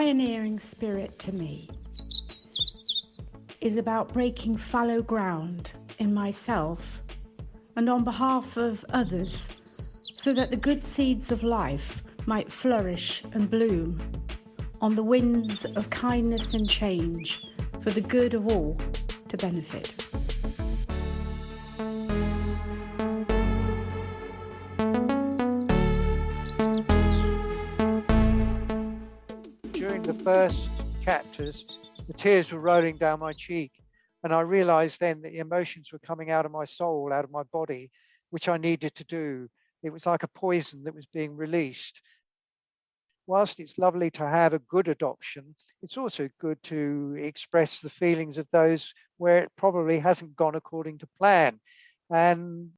pioneering spirit to me is about breaking fallow ground in myself and on behalf of others, so that the good seeds of life might flourish and bloom on the winds of kindness and change for the good of all to benefit. During the first chapters, the tears were rolling down my cheek, and I realized then that the emotions were coming out of my soul, out of my body, which I needed to do. It was like a poison that was being released. Whilst it's lovely to have a good adoption, it's also good to express the feelings of those where it probably hasn't gone according to plan. And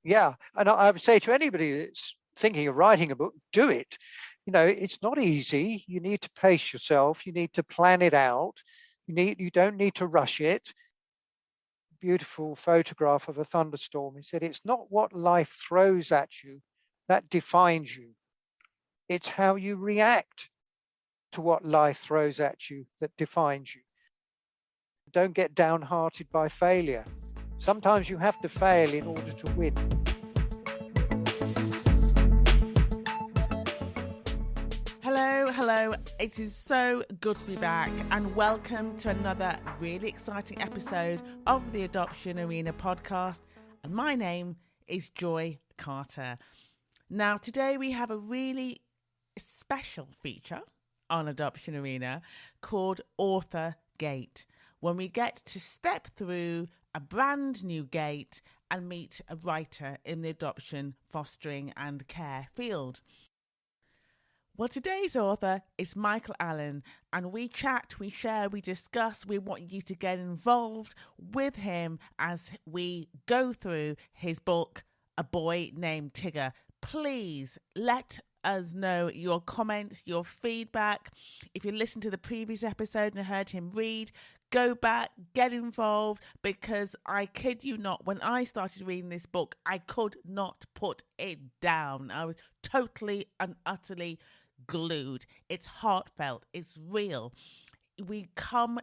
yeah, and I would say to anybody that's thinking of writing a book, do it. You know, it's not easy. You need to pace yourself. You need to plan it out. You don't need to rush it. Beautiful photograph of a thunderstorm. He said, it's not what life throws at you that defines you. It's how you react to what life throws at you that defines you. Don't get downhearted by failure. Sometimes you have to fail in order to win. Hello. It is so good to be back, and welcome to another really exciting episode of the Adoption Arena podcast. And my name is Joy Carter. Now, today we have a really special feature on Adoption Arena called Author Gate, when we get to step through a brand new gate and meet a writer in the adoption, fostering and care field. Well, today's author is Michael Allen, and we chat, we share, we discuss. We want you to get involved with him as we go through his book, A Boy Named Tigger. Please let us know your comments, your feedback. If you listened to the previous episode and heard him read, go back, get involved, because I kid you not, when I started reading this book, I could not put it down. I was totally and utterly glued. It's heartfelt. It's real. We come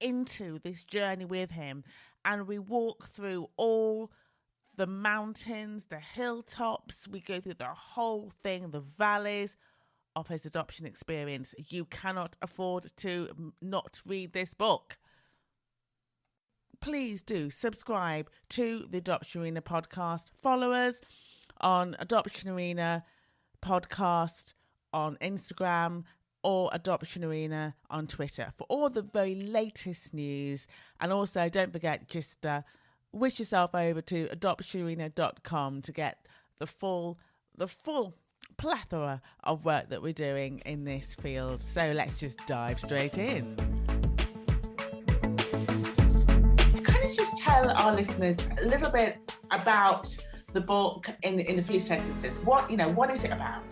into this journey with him and we walk through all the mountains, the hilltops. We go through the whole thing, the valleys of his adoption experience. You cannot afford to not read this book. Please do subscribe to the Adoption Arena podcast. Follow us on Adoption Arena podcast on Instagram or Adoption Arena on Twitter for all the very latest news. And also, don't forget, just wish yourself over to adoptionarena.com to get the full plethora of work that we're doing in this field. So let's just dive straight in. Can you just tell our listeners a little bit about the book in a few sentences? What is it about?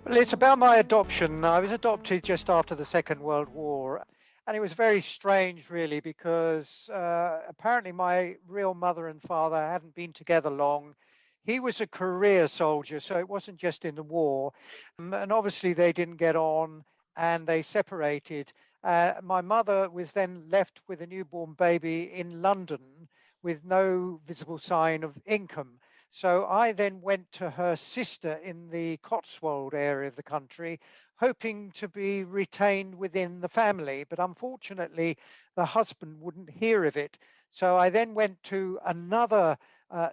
Well, it's about my adoption. I was adopted just after the Second World War. And it was very strange, really, because apparently my real mother and father hadn't been together long. He was a career soldier, so it wasn't just in the war. And obviously they didn't get on and they separated. My mother was then left with a newborn baby in London with no visible sign of income. So I then went to her sister in the Cotswold area of the country, hoping to be retained within the family. But unfortunately, the husband wouldn't hear of it. So I then went to another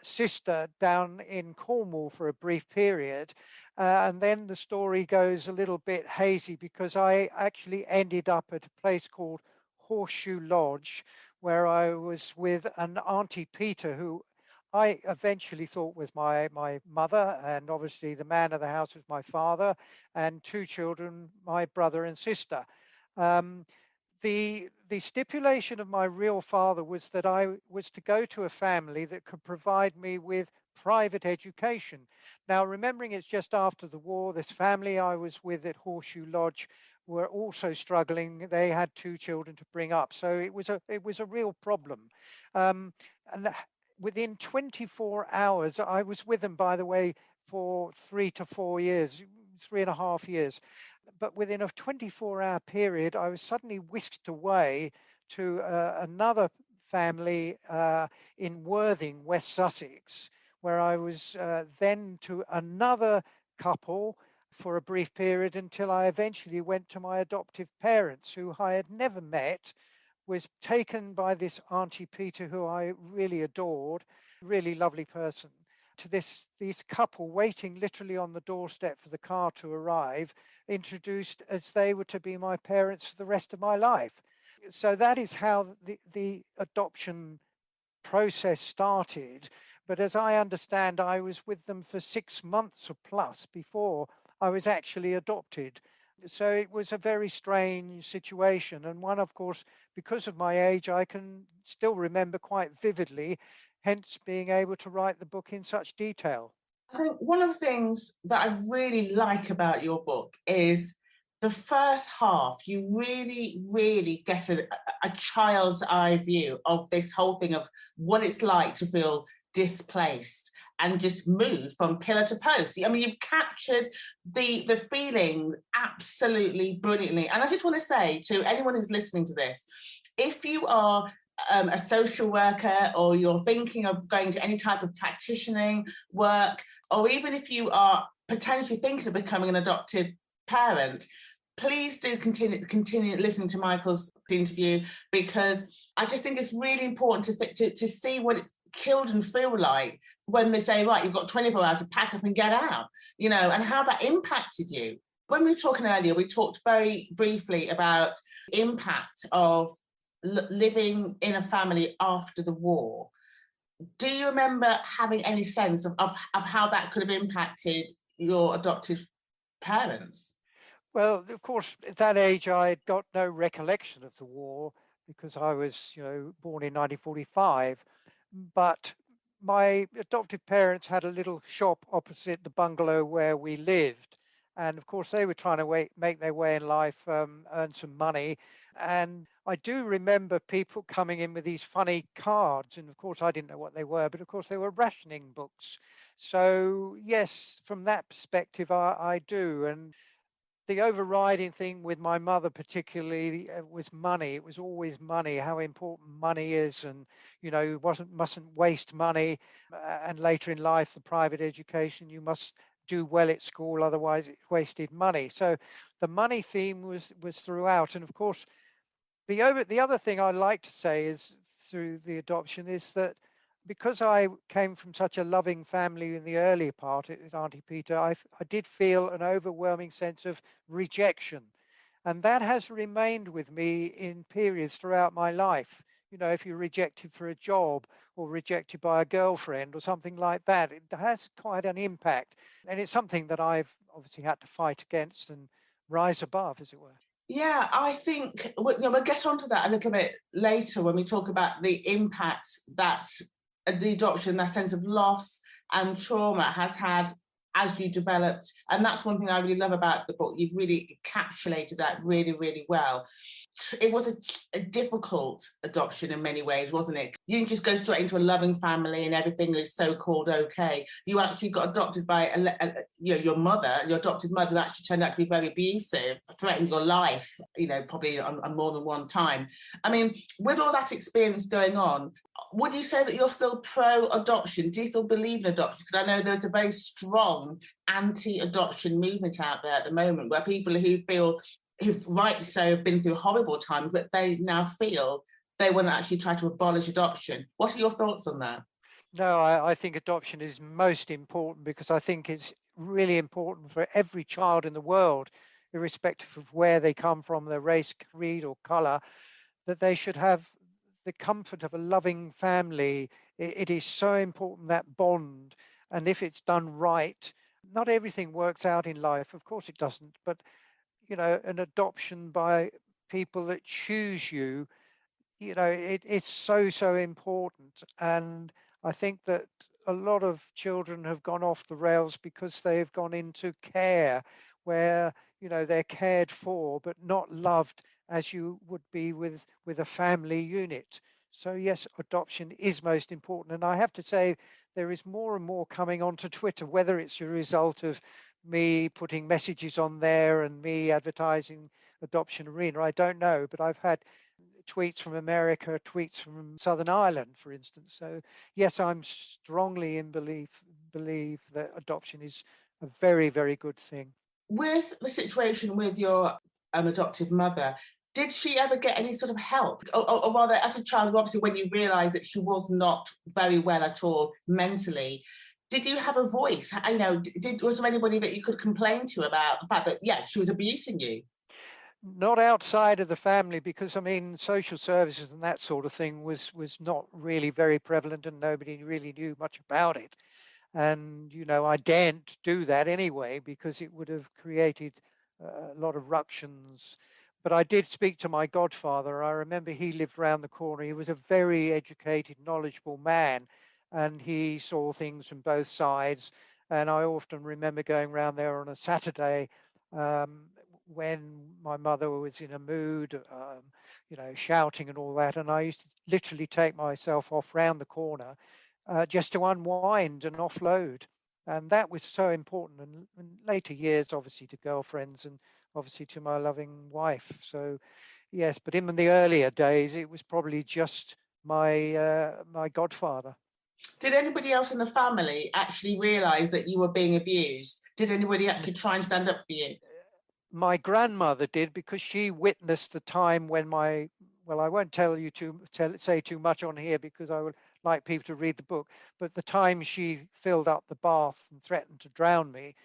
sister down in Cornwall for a brief period. And then the story goes a little bit hazy because I actually ended up at a place called Horseshoe Lodge, where I was with an Auntie Peter, who I eventually thought was my mother, and obviously the man of the house was my father, and two children, my brother and sister. The stipulation of my real father was that I was to go to a family that could provide me with private education. Now, remembering it's just after the war, this family I was with at Horseshoe Lodge were also struggling. They had two children to bring up, so it was a real problem. And within 24 hours, I was with them, by the way, for 3 to 4 years, 3.5 years. But within a 24-hour period, I was suddenly whisked away to another family in Worthing, West Sussex, where I was then to another couple for a brief period until I eventually went to my adoptive parents, who I had never met, was taken by this Auntie Peter, who I really adored, really lovely person, to this couple waiting literally on the doorstep for the car to arrive, introduced as they were to be my parents for the rest of my life. So that is how the adoption process started. But as I understand, I was with them for 6 months or plus before I was actually adopted. So it was a very strange situation. And one, of course, because of my age, I can still remember quite vividly, hence being able to write the book in such detail. I think one of the things that I really like about your book is the first half. You really, really get a child's eye view of this whole thing of what it's like to feel displaced and just moved from pillar to post. I mean, you've captured the feeling absolutely brilliantly. And I just want to say to anyone who's listening to this, if you are a social worker, or you're thinking of going to any type of practitioning work, or even if you are potentially thinking of becoming an adoptive parent, please do continue listening to Michael's interview, because I just think it's really important to see what children feel like when they say, right, you've got 24 hours to pack up and get out, and how that impacted you. When we were talking earlier, we talked very briefly about the impact of living in a family after the war. Do you remember having any sense of how that could have impacted your adoptive parents? Well, of course, at that age, I had got no recollection of the war because I was, born in 1945. But my adoptive parents had a little shop opposite the bungalow where we lived. And of course, they were trying to make their way in life, earn some money. And I do remember people coming in with these funny cards. And of course, I didn't know what they were, but of course, they were rationing books. So, yes, from that perspective, I do. And the overriding thing with my mother particularly was money. It was always money, how important money is, and mustn't waste money. And later in life, the private education, you must do well at school, otherwise it's wasted money. So the money theme was throughout. And of course, the other thing I like to say is through the adoption is that because I came from such a loving family in the earlier part at Auntie Peter, I did feel an overwhelming sense of rejection. And that has remained with me in periods throughout my life. If you're rejected for a job or rejected by a girlfriend or something like that, it has quite an impact. And it's something that I've obviously had to fight against and rise above, as it were. Yeah, I think we'll get onto that a little bit later when we talk about the impact that the adoption, that sense of loss and trauma has had as you developed. And that's one thing I really love about the book. You've really encapsulated that really, really well. It was a difficult adoption in many ways, wasn't it? You didn't just go straight into a loving family and everything is so-called okay. You actually got adopted by your mother, your adopted mother, who actually turned out to be very abusive, threatened your life, probably on more than one time. I mean, with all that experience going on, would you say that you're still pro-adoption? Do you still believe in adoption? Because I know there's a very strong anti-adoption movement out there at the moment, where people who've rightly so have been through horrible times, but they now feel they want to actually try to abolish adoption. What are your thoughts on that? No, I think adoption is most important because I think it's really important for every child in the world, irrespective of where they come from, their race, creed, or color, that they should have the comfort of a loving family. It is so important, that bond. And if it's done right, not everything works out in life. Of course it doesn't. But, an adoption by people that choose you, it's so important. And I think that a lot of children have gone off the rails because they've gone into care where, they're cared for, but not loved as you would be with a family unit. So yes, adoption is most important. And I have to say, there is more and more coming onto Twitter, whether it's a result of me putting messages on there and me advertising Adoption Arena, I don't know, but I've had tweets from America, tweets from Southern Ireland, for instance. So yes, I'm strongly in believe that adoption is a very, very good thing. With the situation with your adoptive mother, did she ever get any sort of help? Or rather, as a child, obviously, when you realised that she was not very well at all mentally, did you have a voice? You know, was there anybody that you could complain to about the fact that, yeah, she was abusing you? Not outside of the family, because I mean, social services and that sort of thing was not really very prevalent, and nobody really knew much about it. And I daren't do that anyway because it would have created a lot of ructions. But I did speak to my godfather. I remember he lived round the corner. He was a very educated, knowledgeable man, and he saw things from both sides. And I often remember going round there on a Saturday when my mother was in a mood, shouting and all that. And I used to literally take myself off round the corner just to unwind and offload. And that was so important. And in later years, obviously, to girlfriends and obviously to my loving wife. So, yes, but in the earlier days, it was probably just my godfather. Did anybody else in the family actually realise that you were being abused? Did anybody actually try and stand up for you? My grandmother did, because she witnessed the time when I won't tell you say too much on here because I would like people to read the book, but the time she filled up the bath and threatened to drown me,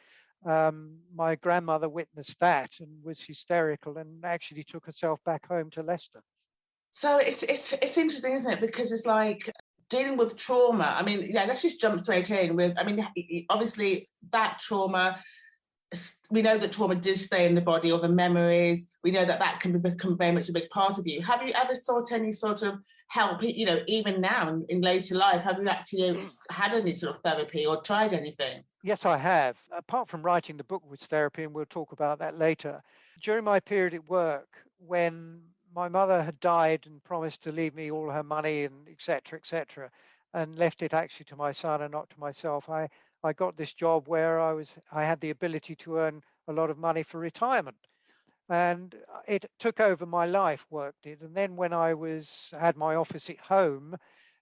my grandmother witnessed that and was hysterical and actually took herself back home to Leicester. So it's interesting, isn't it? Because it's like dealing with trauma. I mean, yeah, let's just jump straight in with, I mean, obviously that trauma, we know that trauma does stay in the body, or the memories. We know that can become very much a big part of you. Have you ever sought any sort of help, even now in later life? Have you actually had any sort of therapy or tried anything? Yes, I have. Apart from writing the book with therapy, and we'll talk about that later, during my period at work, when my mother had died and promised to leave me all her money and etc., and left it actually to my son and not to myself, I got this job where I had the ability to earn a lot of money for retirement. And it took over my life, work did. And then when I had my office at home,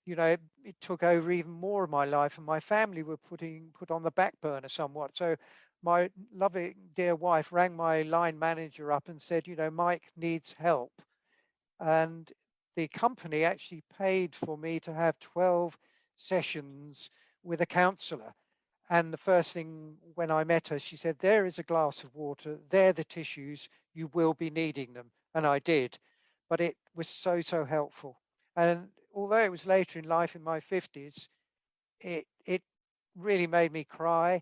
it took over even more of my life, and my family were put on the back burner somewhat. So my lovely dear wife rang my line manager up and said, Mike needs help. And the company actually paid for me to have 12 sessions with a counsellor. And the first thing when I met her, she said, there is a glass of water, there are the tissues, you will be needing them. And I did. But it was so, so helpful. And although it was later in life, in my 50s, it really made me cry.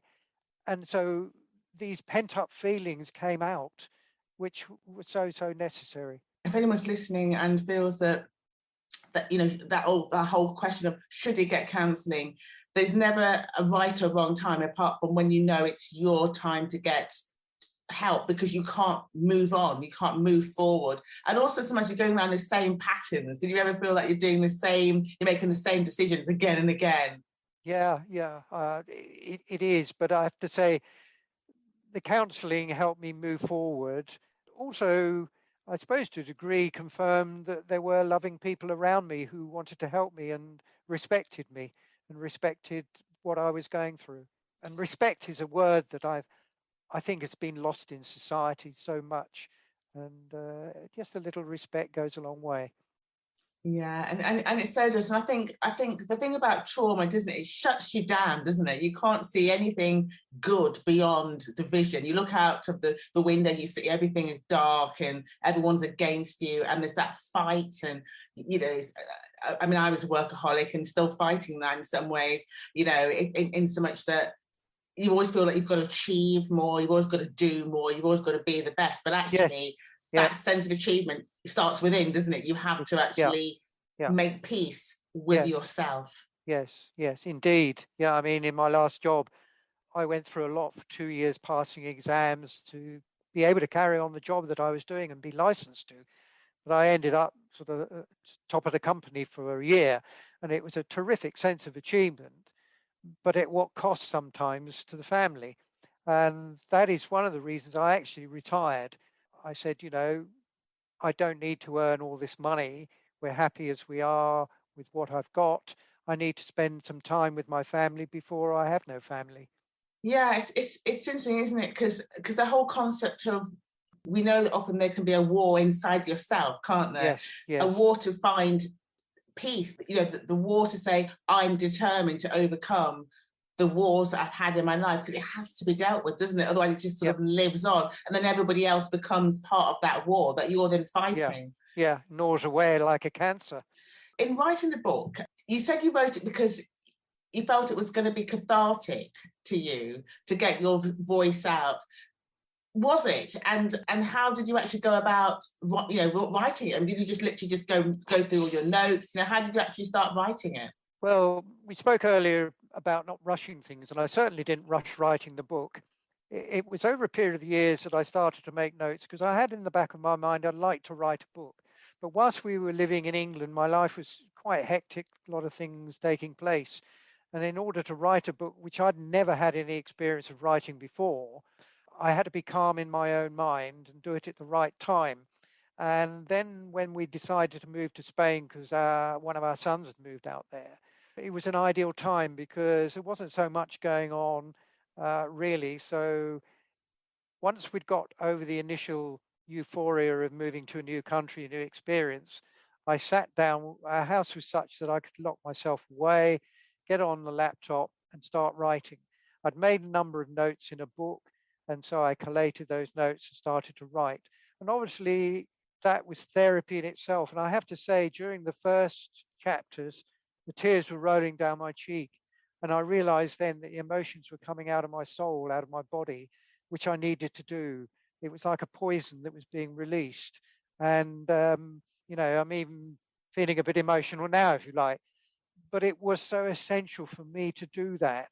And so these pent-up feelings came out, which were so, so necessary. If anyone's listening and feels that whole question of should you get counselling, there's never a right or wrong time, apart from when it's your time to get help, because you can't move on, you can't move forward. And also sometimes you're going around the same patterns. Did you ever feel like you're making the same decisions again and again? Yeah, it is. But I have to say, the counselling helped me move forward. Also, I suppose to a degree, confirmed that there were loving people around me who wanted to help me and respected me and respected what I was going through. And respect is a word that I think has been lost in society so much. And just a little respect goes a long way. Yeah, and it so does. And I think the thing about trauma, doesn't it? It shuts you down, doesn't it? You can't see anything good beyond the vision. You look out of the window, you see everything is dark and everyone's against you, and there's that fight. And I mean, I was a workaholic and still fighting that in some ways. In so much that you always feel like you've got to achieve more, you've always got to do more, you've always got to be the best. But actually. Yes. That sense of achievement starts within, doesn't it? You have to actually make peace with yourself. Yes, indeed. Yeah, I mean, in my last job, I went through a lot for 2 years, passing exams to be able to carry on the job that I was doing and be licensed to. But I ended up sort of top of the company for a year, and it was a terrific sense of achievement, but at what cost sometimes to the family. And that is one of the reasons I actually retired. I said, I don't need to earn all this money. We're happy as we are with what I've got. I need to spend some time with my family before I have no family. Yeah, it's interesting, isn't it? Because the whole concept of, we know that often there can be a war inside yourself, can't there? Yes. A war to find peace, the war to say, I'm determined to overcome the wars that I've had in my life, because it has to be dealt with, doesn't it? Otherwise it just sort of lives on, and then everybody else becomes part of that war that you're then fighting. Yeah, gnaws away like a cancer. In writing the book, you said you wrote it because you felt it was going to be cathartic to you to get your voice out. Was it? And how did you actually go about writing it? And did you just literally just go through all your notes? How did you actually start writing it? Well, we spoke earlier about not rushing things, and I certainly didn't rush writing the book. It was over a period of years that I started to make notes, because I had in the back of my mind I'd like to write a book. But whilst we were living in England, my life was quite hectic, a lot of things taking place. And in order to write a book, which I'd never had any experience of writing before, I had to be calm in my own mind and do it at the right time. And then when we decided to move to Spain, because one of our sons had moved out there, it was an ideal time because there wasn't so much going on, really. So once we'd got over the initial euphoria of moving to a new country, a new experience, I sat down. Our house was such that I could lock myself away, get on the laptop and start writing. I'd made a number of notes in a book, and so I collated those notes and started to write. And obviously that was therapy in itself. And I have to say, during the first chapters, the tears were rolling down my cheek. And I realized then that the emotions were coming out of my soul, out of my body, which I needed to do. It was like a poison that was being released. And, I'm even feeling a bit emotional now, if you like. But it was so essential for me to do that.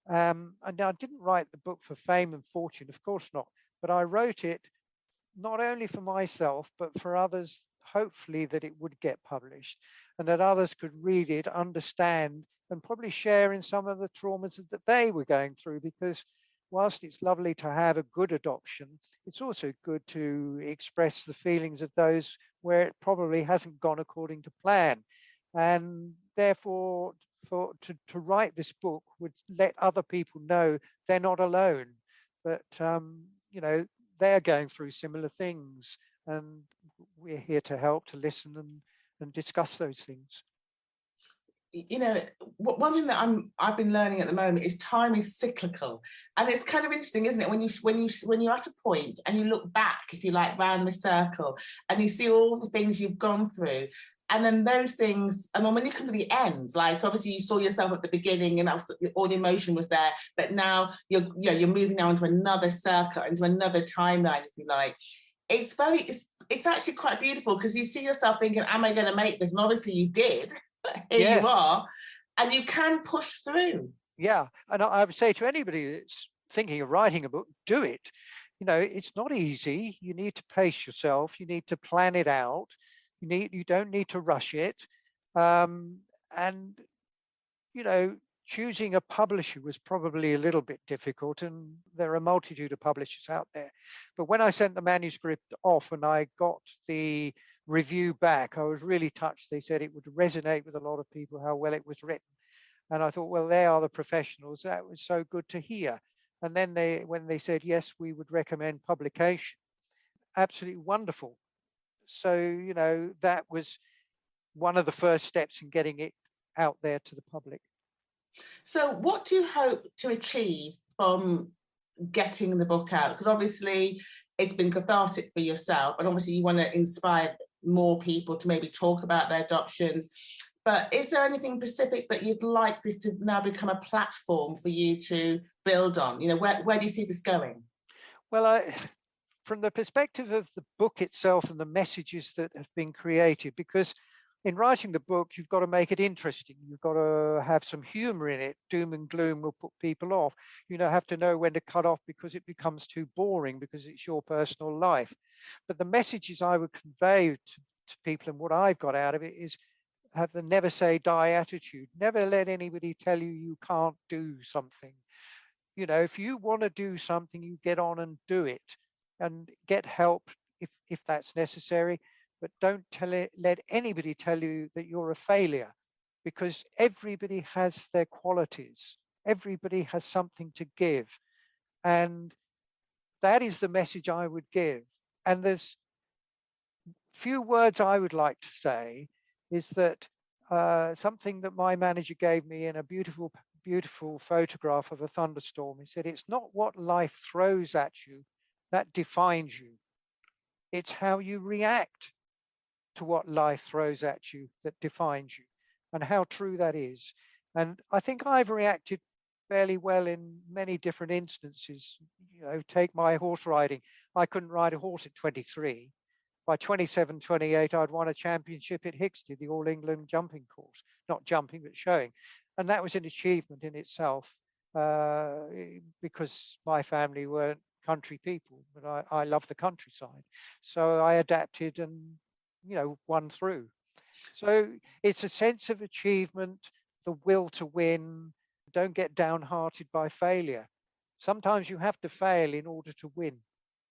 And I didn't write the book for fame and fortune, of course not. But I wrote it not only for myself, but for others, hopefully that it would get published and that others could read it, understand, and probably share in some of the traumas that they were going through. Because whilst it's lovely to have a good adoption, it's also good to express the feelings of those where it probably hasn't gone according to plan. And therefore, to write this book would let other people know they're not alone, but they're going through similar things, and we're here to help, to listen and discuss those things. One thing that I've been learning at the moment is time is cyclical, and it's kind of interesting, isn't it, when you're at a point and you look back, if you like, round the circle, and you see all the things you've gone through. And then those things, and when you come to the end, like obviously you saw yourself at the beginning and all the emotion was there, but now you're moving now into another circle, into another timeline, if you like. It's actually quite beautiful, because you see yourself thinking, am I going to make this? And obviously you did. Here you are, and you can push through. Yeah, and I would say to anybody that's thinking of writing a book, do it. It's not easy. You need to pace yourself. You need to plan it out. You don't need to rush it. And choosing a publisher was probably a little bit difficult, and there are a multitude of publishers out there. But when I sent the manuscript off and I got the review back, I was really touched. They said it would resonate with a lot of people, how well it was written. And I thought, well, they are the professionals. That was so good to hear. And then when they said, yes, we would recommend publication, absolutely wonderful. So, that was one of the first steps in getting it out there to the public. So what do you hope to achieve from getting the book out? Because obviously it's been cathartic for yourself, and obviously you want to inspire more people to maybe talk about their adoptions. But is there anything specific that you'd like this to now become a platform for you to build on? Where do you see this going? Well, from the perspective of the book itself and the messages that have been created, because in writing the book, you've got to make it interesting. You've got to have some humor in it. Doom and gloom will put people off. Have to know when to cut off because it becomes too boring, because it's your personal life. But the messages I would convey to people, and what I've got out of it, is have the never say die attitude. Never let anybody tell you can't do something. if you want to do something, you get on and do it, and get help if that's necessary. But don't let anybody tell you that you're a failure, because everybody has their qualities. Everybody has something to give. And that is the message I would give. And there's few words I would like to say is that something that my manager gave me in a beautiful, beautiful photograph of a thunderstorm. He said, it's not what life throws at you that defines you. It's how you react to what life throws at you that defines you, and how true that is. And I think I've reacted fairly well in many different instances. Take my horse riding. I couldn't ride a horse at 23. By 27, 28, I'd won a championship at Hixted, the All England jumping course, not jumping, but showing. And that was an achievement in itself, because my family weren't country people, but I love the countryside. So I adapted and, won through. So it's a sense of achievement, the will to win. Don't get downhearted by failure. Sometimes you have to fail in order to win.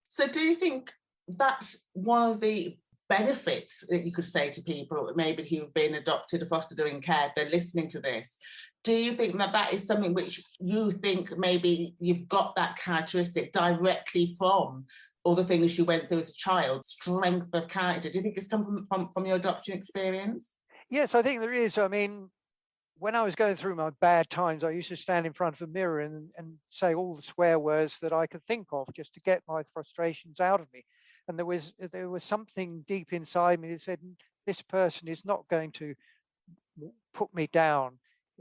So do you think that's one of the benefits that you could say to people, maybe who've been adopted or fostered or in care, they're listening to this? Do you think that is something which you think maybe you've got that characteristic directly from all the things you went through as a child, strength of character? Do you think it's come from your adoption experience? Yes, I think there is. I mean, when I was going through my bad times, I used to stand in front of a mirror and say all the swear words that I could think of, just to get my frustrations out of me. And there was something deep inside me that said, this person is not going to put me down.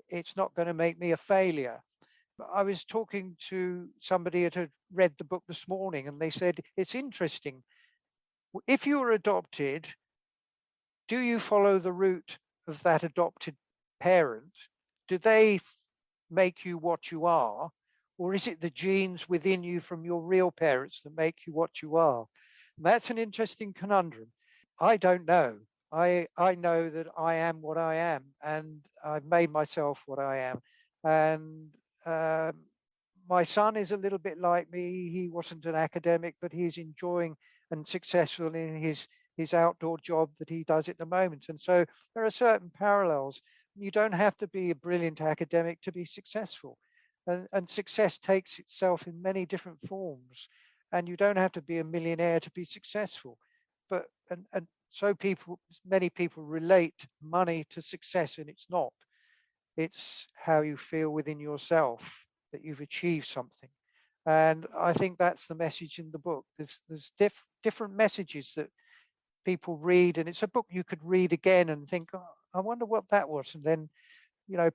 It's not going to make me a failure. I was talking to somebody that had read the book this morning, and they said, it's interesting. If you were adopted, do you follow the route of that adopted parent? Do they make you what you are? Or is it the genes within you from your real parents that make you what you are? And that's an interesting conundrum. I don't know. I know that I am what I am, and I've made myself what I am. And my son is a little bit like me. He wasn't an academic, but he's enjoying and successful in his outdoor job that he does at the moment. And so there are certain parallels. You don't have to be a brilliant academic to be successful. And success takes itself in many different forms. And you don't have to be a millionaire to be successful. But and so many people relate money to success, and it's not. It's how you feel within yourself that you've achieved something. And I think that's the message in the book. There's different messages that people read, and it's a book you could read again and think, oh, I wonder what that was. And then,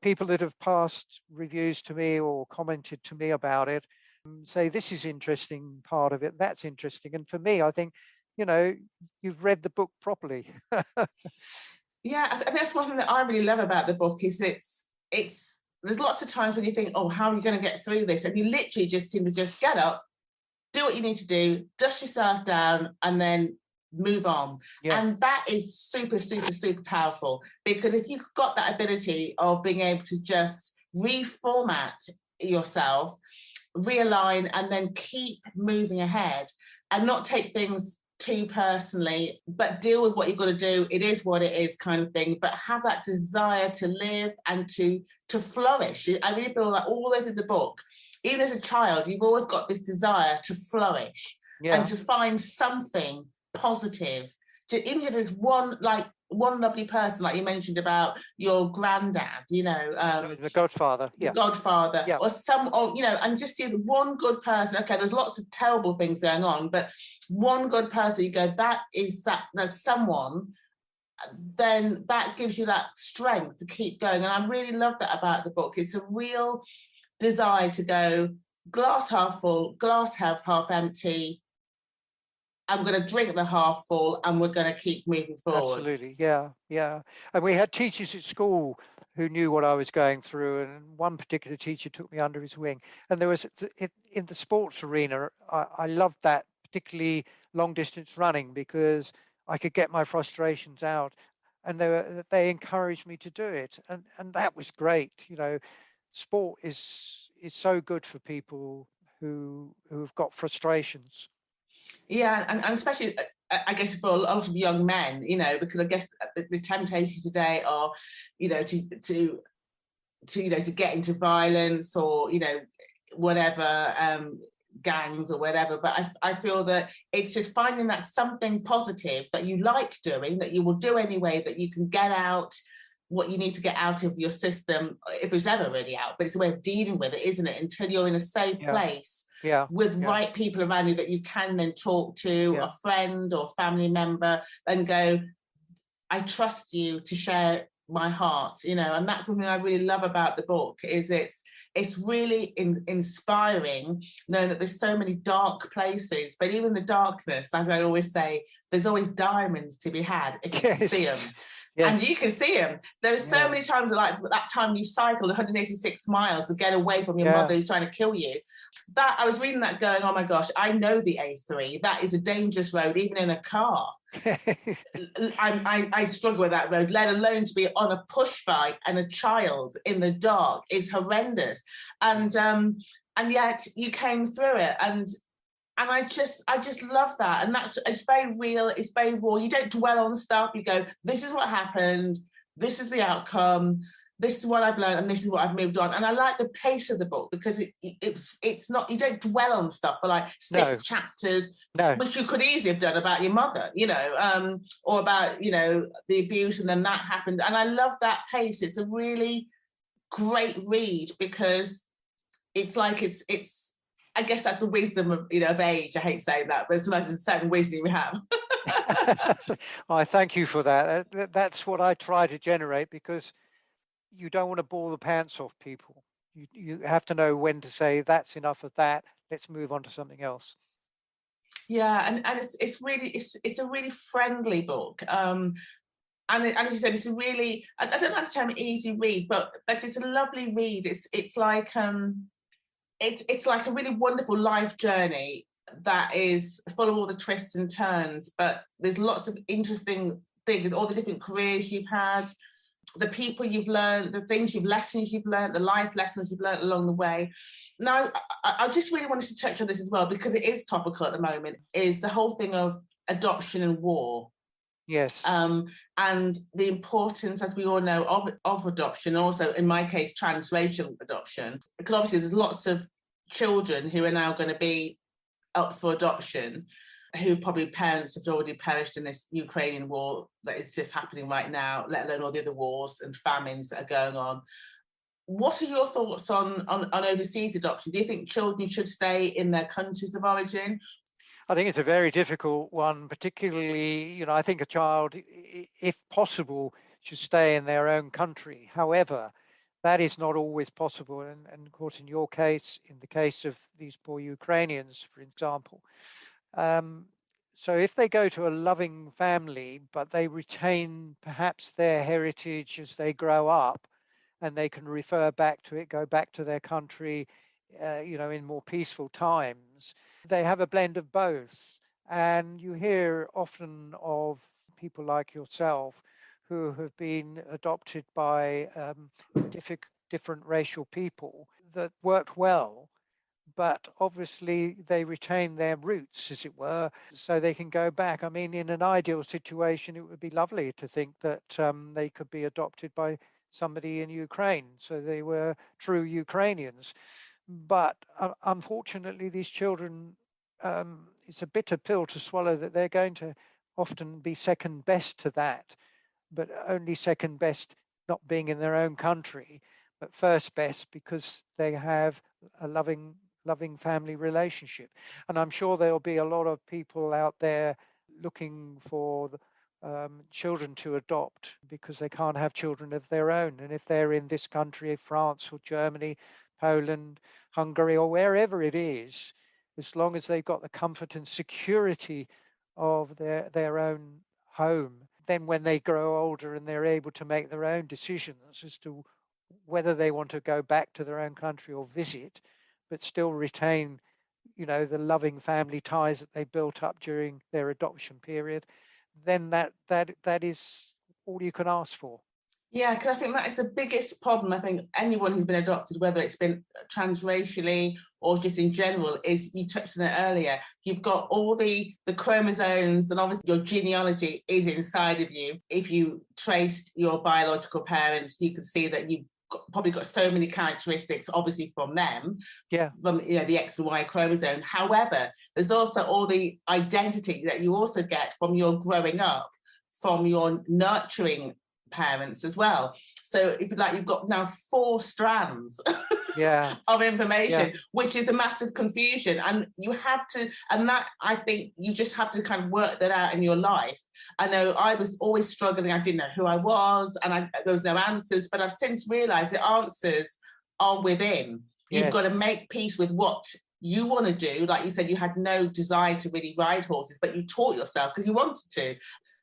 people that have passed reviews to me or commented to me about it say, this is interesting part of it, that's interesting. And for me, I think, you've read the book properly. Yeah, I think that's one thing that I really love about the book is it's there's lots of times when you think, oh, how are you going to get through this? And you literally just seem to just get up, do what you need to do, dust yourself down, and then move on. Yeah. And that is super, super, super powerful, because if you've got that ability of being able to just reformat yourself, realign, and then keep moving ahead and not take things too personally, but deal with what you've got to do. It is what it is, kind of thing, but have that desire to live and to flourish. I really feel like all the way through the book, even as a child, you've always got this desire to flourish, yeah, and to find something positive. Even if it's one lovely person, like you mentioned about your granddad, the godfather, yeah, godfather, yeah, and just see the one good person. Okay, there's lots of terrible things going on, but one good person, you go, that's someone. Then that gives you that strength to keep going. And I really love that about the book. It's a real desire to go glass half full, glass half empty. I'm going to drink the half full, and we're going to keep moving forward. Absolutely, yeah. And we had teachers at school who knew what I was going through, and one particular teacher took me under his wing. And there was, in the sports arena, I loved that, particularly long distance running, because I could get my frustrations out, and they encouraged me to do it, and that was great. sport is so good for people who've got frustrations. Yeah, and especially, I guess, for a lot of young men, you know, because I guess the temptations today are, you know, to get into violence or, you know, whatever, gangs or whatever. But I feel that it's just finding that something positive that you like doing, that you will do anyway, that you can get out what you need to get out of your system, if it's ever really out. But it's a way of dealing with it, isn't it? Until you're in a safe place with right people around you that you can then talk to, a friend or family member, and go, I trust you to share my heart, you know. And that's something I really love about the book, is it's really inspiring, knowing that there's so many dark places, but even the darkness, as I always say, there's always diamonds to be had if you can see them. Yes. And you can see them. There's so many times, like that time you cycled 186 miles to get away from your mother who's trying to kill you. That I was reading that going, oh my gosh, I know the A3. That is a dangerous road, even in a car. I struggle with that road, let alone to be on a push bike and a child in the dark is horrendous. And yet you came through it, and I just love that. And it's very real, it's very raw. You don't dwell on stuff. You go, this is what happened, this is the outcome, this is what I've learned, and this is what I've moved on. And I like the pace of the book, because it's not, you don't dwell on stuff for like six chapters, which you could easily have done about your mother, you know, or about, you know, the abuse, and then that happened. And I love that pace. It's a really great read, because it's like it's I guess that's the wisdom of, you know, of age. I hate saying that, but sometimes it's a certain wisdom we have. I thank you for that. That's what I try to generate, because you don't want to bore the pants off people. You have to know when to say, that's enough of that, let's move on to something else. Yeah, and it's a really friendly book. And as you said, it's a really, I don't like the term easy read, but it's a lovely read. It's like it's like a really wonderful life journey that is full of all the twists and turns, but there's lots of interesting things, all the different careers you've had, the people you've learned, the lessons you've learned, the life lessons you've learned along the way. Now, I just really wanted to touch on this as well, because it is topical at the moment, is the whole thing of adoption and war. Yes. And the importance, as we all know, of adoption, also in my case, transracial adoption, because obviously there's lots of children who are now going to be up for adoption, who probably parents have already perished in this Ukrainian war that is just happening right now, let alone all the other wars and famines that are going on. What are your thoughts on overseas adoption? Do you think children should stay in their countries of origin? I think it's a very difficult one, particularly, you know, I think a child, if possible, should stay in their own country. However, that is not always possible. And of course, in your case, in the case of these poor Ukrainians, for example, so if they go to a loving family, but they retain perhaps their heritage as they grow up, and they can refer back to it, go back to their country, you know, in more peaceful times, they have a blend of both. And you hear often of people like yourself who have been adopted by different racial people that worked well, but obviously they retain their roots, as it were, so they can go back. I mean, in an ideal situation, it would be lovely to think that they could be adopted by somebody in Ukraine, so they were true Ukrainians. But unfortunately, these children, it's a bitter pill to swallow that they're going to often be second best to that, but only second best not being in their own country, but first best because they have a loving family relationship. And I'm sure there'll be a lot of people out there looking for children to adopt because they can't have children of their own. And if they're in this country, France or Germany, Poland, Hungary, or wherever it is, as long as they've got the comfort and security of their own home, then when they grow older and they're able to make their own decisions as to whether they want to go back to their own country or visit, but still retain, you know, the loving family ties that they built up during their adoption period, then that is all you can ask for. Yeah, because I think that is the biggest problem. I think anyone who's been adopted, whether it's been transracially or just in general, is, you touched on it earlier, you've got all the chromosomes, and obviously your genealogy is inside of you. If you traced your biological parents, you could see that you've probably got so many characteristics, obviously from them, from the X and Y chromosome. However, there's also all the identity that you also get from your growing up, from your nurturing parents as well. So if you like, you've got now 4 strands of information, which is a massive confusion. And you have to, and that, I think you just have to kind of work that out in your life. I know I was always struggling. I didn't know who I was, and there was no answers, but I've since realized the answers are within. You've got to make peace with what you want to do. Like you said, you had no desire to really ride horses, but you taught yourself because you wanted to,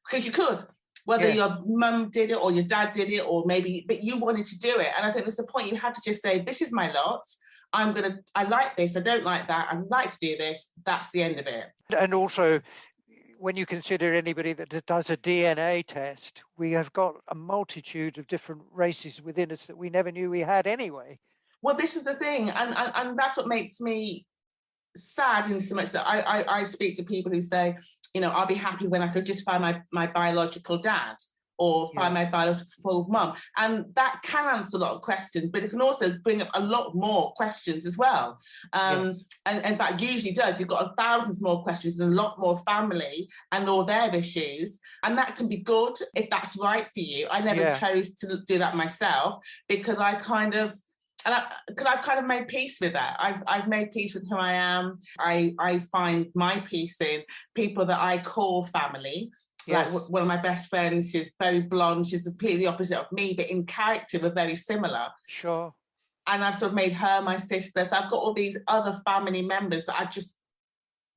because you could. Whether your mum did it or your dad did it, or maybe, but you wanted to do it. And I think there's a point you had to just say, this is my lot. I like this, I don't like that, I'd like to do this. That's the end of it. And also, when you consider anybody that does a DNA test, we have got a multitude of different races within us that we never knew we had anyway. Well, this is the thing. And that's what makes me sad, in so much that I speak to people who say, I'll be happy when I could just find my biological dad, or find my biological mum. And that can answer a lot of questions, but it can also bring up a lot more questions as well. And that usually does. You've got thousands more questions and a lot more family and all their issues. And that can be good if that's right for you. I never chose to do that myself, because I kind of, because I've kind of made peace with that. I've made peace with who I am. I find my peace in people that I call family. Like one of my best friends, she's very blonde. She's completely opposite of me, but in character we're very similar. Sure. And I've sort of made her my sister. So I've got all these other family members that I've just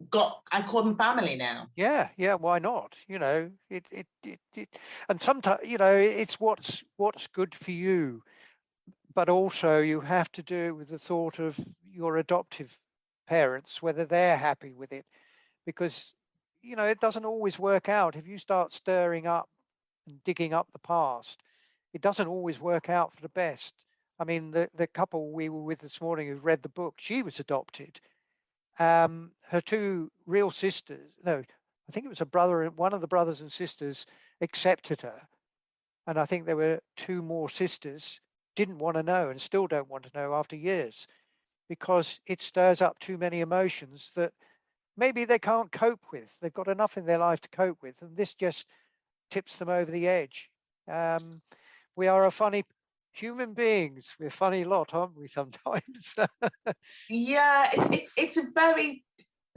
got. I call them family now. Yeah. Why not? It and sometimes it's what's good for you. But also you have to do it with the thought of your adoptive parents, whether they're happy with it, because, it doesn't always work out. If you start stirring up and digging up the past, it doesn't always work out for the best. I mean, the couple we were with this morning who read the book, she was adopted. Her 2 real sisters, no, I think it was a brother, one of the brothers and sisters accepted her. And I think there were 2 more sisters didn't want to know and still don't want to know after years, because it stirs up too many emotions that maybe they can't cope with. They've got enough in their life to cope with, and this just tips them over the edge. We are a funny human beings. We're a funny lot, aren't we, sometimes? Yeah, it's a very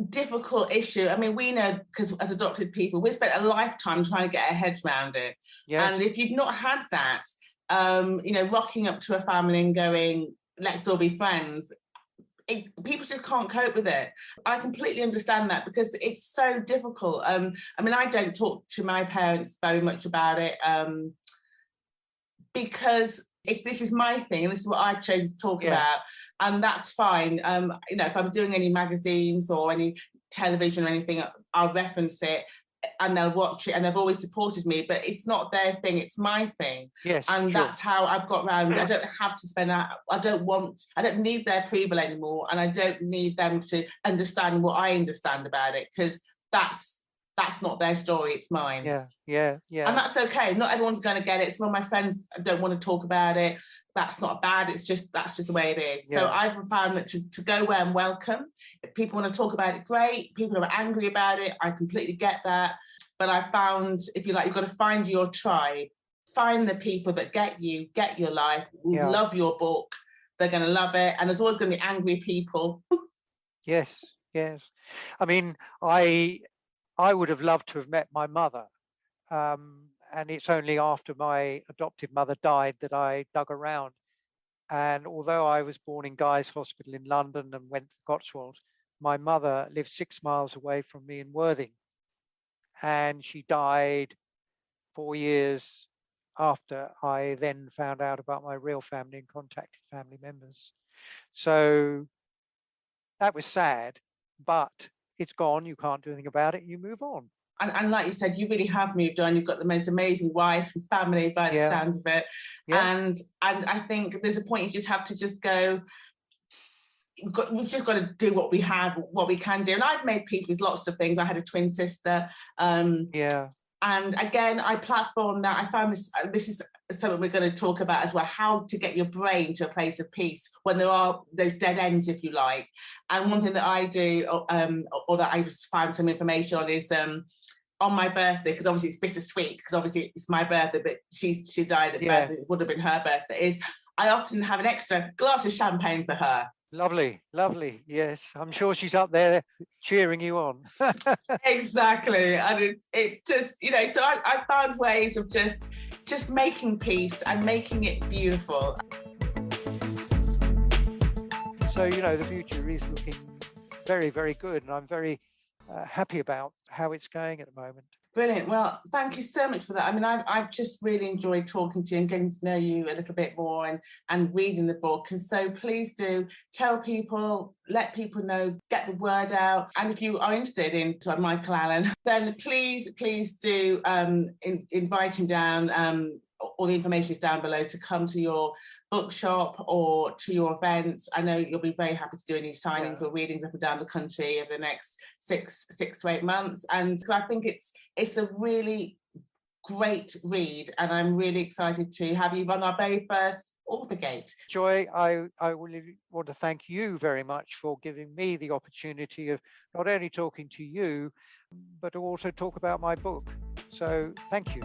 difficult issue. I mean, we know, because as adopted people, we spent a lifetime trying to get our heads around it. And if you've not had that, rocking up to a family and going, let's all be friends, people just can't cope with it. I completely understand that, because it's so difficult. I mean, I don't talk to my parents very much about it, because this is my thing, and this is what I've chosen to talk about, and that's fine. If I'm doing any magazines or any television or anything, I'll reference it, and they'll watch it, and they've always supported me, but it's not their thing, it's my thing. That's how I've got around. I don't have to spend that. I don't need their approval anymore, and I don't need them to understand what I understand about it, because that's not their story, it's mine. Yeah. And that's okay. Not everyone's going to get it. Some of my friends don't want to talk about it. That's not bad. That's just the way it is. So I've found that to go where I'm welcome. If people want to talk about it, great. People are angry about it, I completely get that. But I found, if you like, you've got to find your tribe. Find the people that get you, get your life, love your book. They're going to love it. And there's always going to be angry people. Yes. I mean, I would have loved to have met my mother. And it's only after my adoptive mother died that I dug around. And although I was born in Guy's Hospital in London and went to Cotswolds, my mother lived 6 miles away from me in Worthing. And she died 4 years after I then found out about my real family and contacted family members. So that was sad, but it's gone. You can't do anything about it. You move on. And like you said, you really have moved on. You've got the most amazing wife and family by the sounds of it. Yeah. And I think there's a point you just have to just go, we've just got to do what we have, what we can do. And I've made peace with lots of things. I had a twin sister. And again, I platform that. I found this is something we're going to talk about as well, how to get your brain to a place of peace when there are those dead ends, if you like. And one thing that I do, or that I just found some information on, is on my birthday, because obviously it's bittersweet, because obviously it's my birthday, but she died at birthday, it would have been her birthday, is I often have an extra glass of champagne for her. Lovely. Yes, I'm sure she's up there cheering you on. Exactly. And it's just, so I found ways of just making peace and making it beautiful. So, the future is looking very, very good, and I'm very happy about how it's going at the moment. Brilliant. Well, thank you so much for that. I mean, I've just really enjoyed talking to you and getting to know you a little bit more and reading the book. And so please do tell people, let people know, get the word out. And if you are interested in Michael Allen, then please do invite him down. All the information is down below to come to your bookshop or to your events. I know you'll be very happy to do any signings or readings up and down the country over the next six to 8 months. And so I think it's a really great read, and I'm really excited to have you on our very first Author Gate. Joy, I really want to thank you very much for giving me the opportunity of not only talking to you, but also talk about my book. So thank you.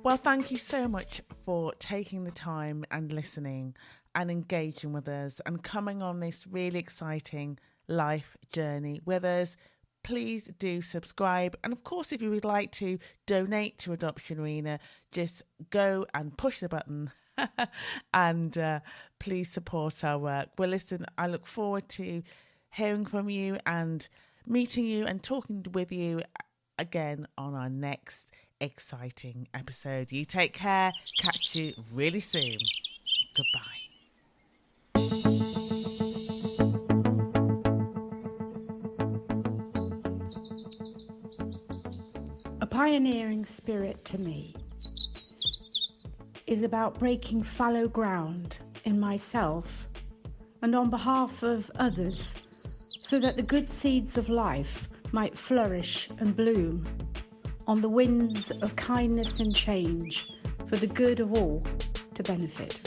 Well, thank you so much for taking the time and listening and engaging with us and coming on this really exciting life journey with us. Please do subscribe. And of course, if you would like to donate to Adoption Arena, just go and push the button and please support our work. Well, listen, I look forward to hearing from you and meeting you and talking with you again on our next exciting episode. You take care. Catch you really soon. Goodbye. A pioneering spirit to me is about breaking fallow ground in myself and on behalf of others, so that the good seeds of life might flourish and bloom on the winds of kindness and change for the good of all to benefit.